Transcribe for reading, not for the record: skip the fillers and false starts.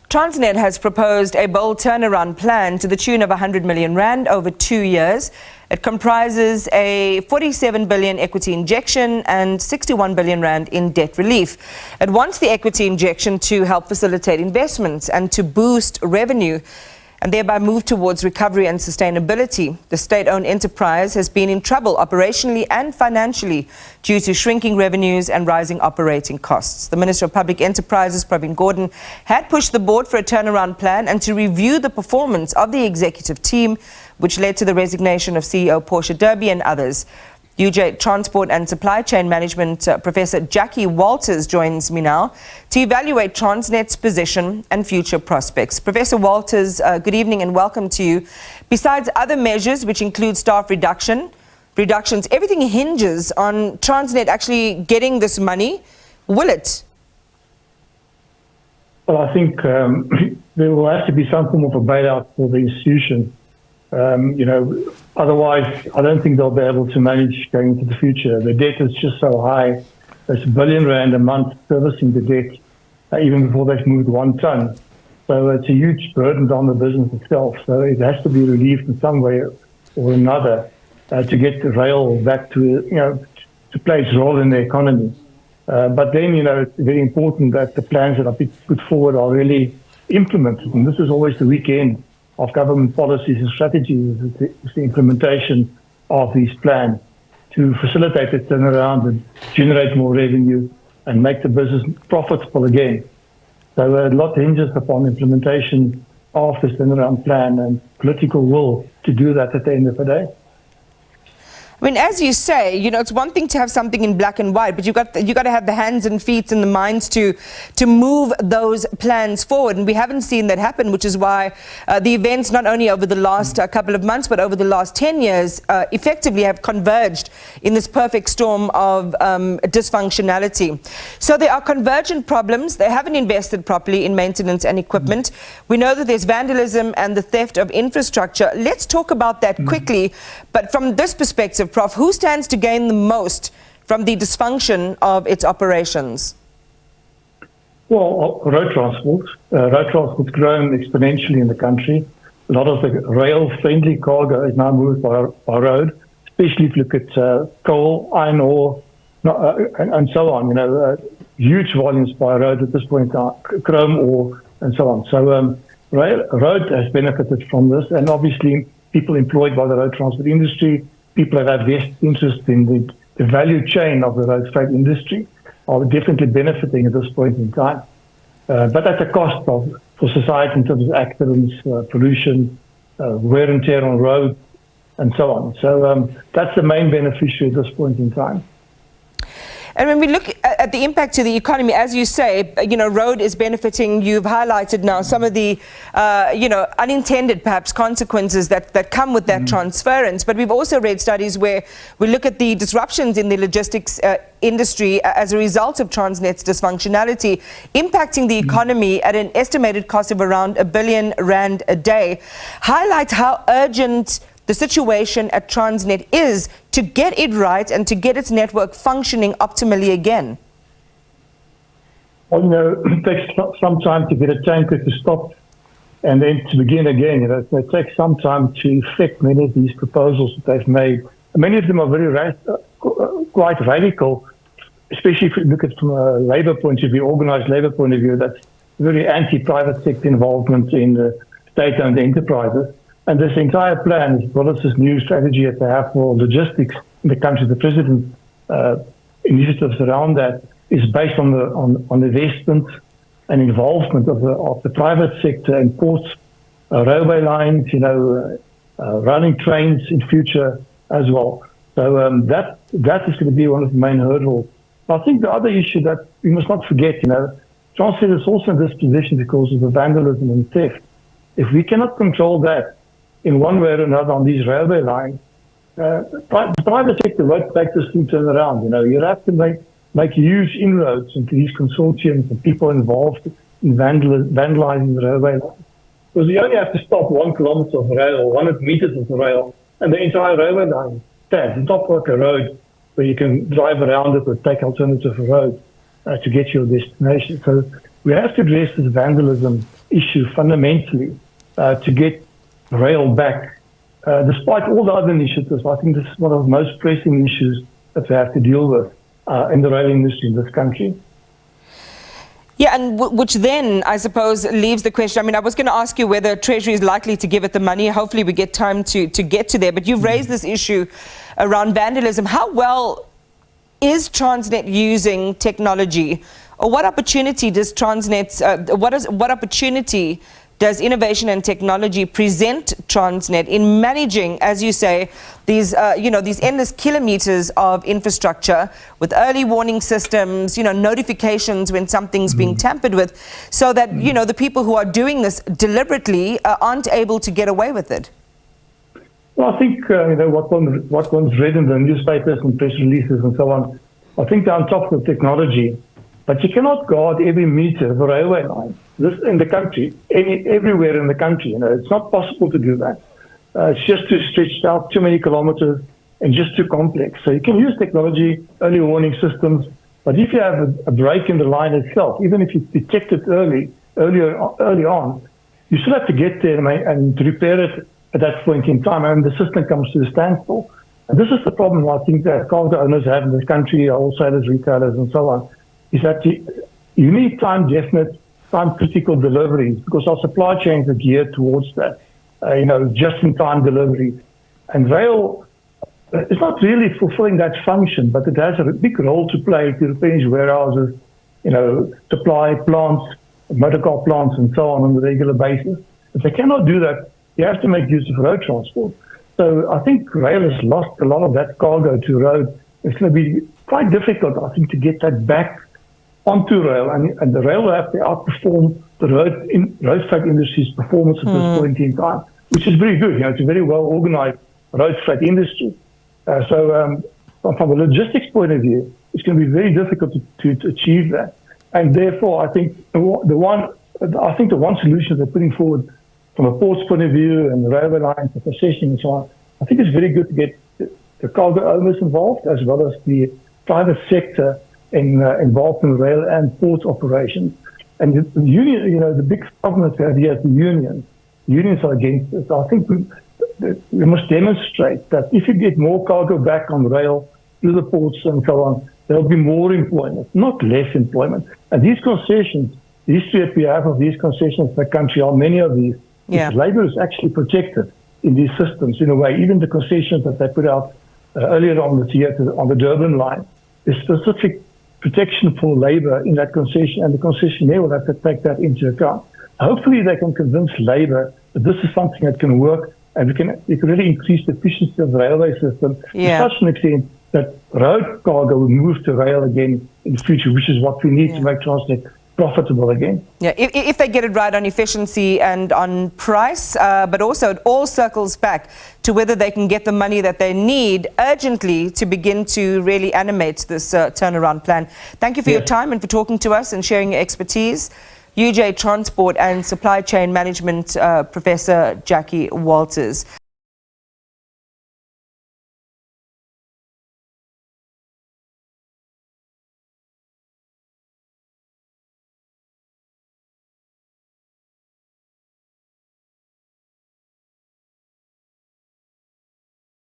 Transnet has proposed a bold turnaround plan to the tune of 100 million rand over 2 years. It comprises a 47 billion equity injection and 61 billion rand in debt relief. It wants the equity injection to help facilitate investments and to boost revenue and thereby move towards recovery and sustainability. The state-owned enterprise has been in trouble operationally and financially due to shrinking revenues and rising operating costs. The Minister of Public Enterprises, Pravin Gordhan, had pushed the board for a turnaround plan and to review the performance of the executive team, which led to the resignation of CEO Portia Derby and others. UJ Transport and Supply Chain Management Professor Jackie Walters joins me now to evaluate Transnet's position and future prospects. Professor Walters, good evening and welcome to you. Besides other measures, which include staff reductions, everything hinges on Transnet actually getting this money. Will it? Well, I think there will have to be some form of a bailout for the institution. Otherwise, I don't think they'll be able to manage going into the future. The debt is just so high. There's R1 billion a month servicing the debt, even before they've moved 1 ton. So it's a huge burden on the business itself. So it has to be relieved in some way or another to get the rail back to play its role in the economy. But then, it's very important that the plans that are put forward are really implemented. And this is always the weekend of government policies and strategies, is the implementation of these plans to facilitate the turnaround and generate more revenue and make the business profitable again. So a lot hinges upon implementation of this turnaround plan and political will to do that at the end of the day. I mean, as you say, it's one thing to have something in black and white, but you got to have the hands and feet and the minds to move those plans forward. And we haven't seen that happen, which is why the events, not only over the last couple of months, but over the last 10 years, effectively have converged in this perfect storm of dysfunctionality. So there are convergent problems. They haven't invested properly in maintenance and equipment. We know that there's vandalism and the theft of infrastructure. Let's talk about that quickly. But from this perspective, Prof, who stands to gain the most from the dysfunction of its operations? Well, road transport. Road transport's grown exponentially in the country. A lot of the rail-friendly cargo is now moved by road, especially if you look at coal, iron ore, and so on. Huge volumes by road at this point, chrome ore, and so on. So road has benefited from this, and obviously people employed by the road transport industry, people that have vested interest in the value chain of the road freight industry are definitely benefiting at this point in time. But at a cost for society in terms of accidents, pollution, wear and tear on roads, and so on. So that's the main beneficiary at this point in time. And when we look at the impact to the economy, as you say, road is benefiting. You've highlighted now some of the, unintended perhaps consequences that come with that transference. But we've also read studies where we look at the disruptions in the logistics industry as a result of Transnet's dysfunctionality, impacting the economy at an estimated cost of around R1 billion a day. Highlight how urgent the situation at Transnet is to get it right and to get its network functioning optimally again. Well, it takes some time to get a tanker to stop and then to begin again. It takes some time to effect many of these proposals that they've made. Many of them are quite radical, especially if you look at it from a labour point of view, organised labour point of view. That's very anti-private sector involvement in the state-owned enterprises. And this entire plan, as well as this new strategy that they have for logistics in the country, the president's initiatives around that, is based on the investment and involvement of the private sector in ports, railway lines, running trains in future as well. So that is going to be one of the main hurdles. I think the other issue that we must not forget, Transnet is also in this position because of the vandalism and theft. If we cannot control that in one way or another on these railway lines, the private sector won't take this thing turn around. You have to make huge inroads into these consortiums and people involved in vandalizing the railway line. Because you only have to stop 1 kilometer of rail or 100 meters of the rail, and the entire railway line stands. It's not like a road where you can drive around it or take alternative roads to get to your destination. So we have to address this vandalism issue fundamentally to get rail back. Despite all the other initiatives, I think this is one of the most pressing issues that we have to deal with in the rail industry in this country. Yeah, and which then, I suppose, leaves the question. I mean, I was going to ask you whether Treasury is likely to give it the money. Hopefully we get time to get to there. But you've raised this issue around vandalism. How well is Transnet using technology? Or what opportunity does what opportunity does innovation and technology present Transnet in managing, as you say, these these endless kilometers of infrastructure with early warning systems, notifications when something's being tampered with, so that the people who are doing this deliberately aren't able to get away with it? Well, I think what one's read in the newspapers and press releases and so on. I think they're on top of the technology, but you cannot guard every meter of a railway line. This in the country, everywhere in the country, it's not possible to do that. It's just too stretched out, too many kilometers, and just too complex. So you can use technology, early warning systems, but if you have a break in the line itself, even if you detect it early on, you still have to get there and repair it at that point in time, and the system comes to a standstill. And this is the problem I think that cargo owners have in this country, wholesalers, retailers, and so on, is that you need time-definite, time-critical deliveries because our supply chains are geared towards that, just-in-time delivery. And rail is not really fulfilling that function, but it has a big role to play to replenish warehouses, supply plants, motor car plants, and so on a regular basis. If they cannot do that, you have to make use of road transport. So I think rail has lost a lot of that cargo to road. It's going to be quite difficult, I think, to get that back onto rail, and the rail will have to outperform the road freight industry's performance at this point in time, which is very good. It's a very well organized road freight industry. So from a logistics point of view, it's going to be very difficult to achieve that. And therefore, I think the one solution they're putting forward from a port's point of view and the railway lines, the concession and so on, I think it's very good to get the cargo owners involved as well as the private sector involved in rail and port operations. And the union, the big problem that we have here is the unions. Unions are against it. So I think we must demonstrate that if you get more cargo back on rail through the ports and so on, there'll be more employment, not less employment. And these concessions, the history that we have of these concessions in the country are many of these. Yeah. Labour is actually protected in these systems in a way. Even the concessions that they put out earlier on this year on the Durban line, there's specific protection for labour in that concession, and the concessionaire will have to take that into account. Hopefully they can convince labour that this is something that can work, and we can really increase the efficiency of the railway system to such an extent that road cargo will move to rail again in the future, which is what we need to make Transnet profitable again. Yeah, if they get it right on efficiency and on price, but also it all circles back to whether they can get the money that they need urgently to begin to really animate this turnaround plan. Thank you for your time and for talking to us and sharing your expertise. UJ Transport and Supply Chain Management Professor Jackie Walters.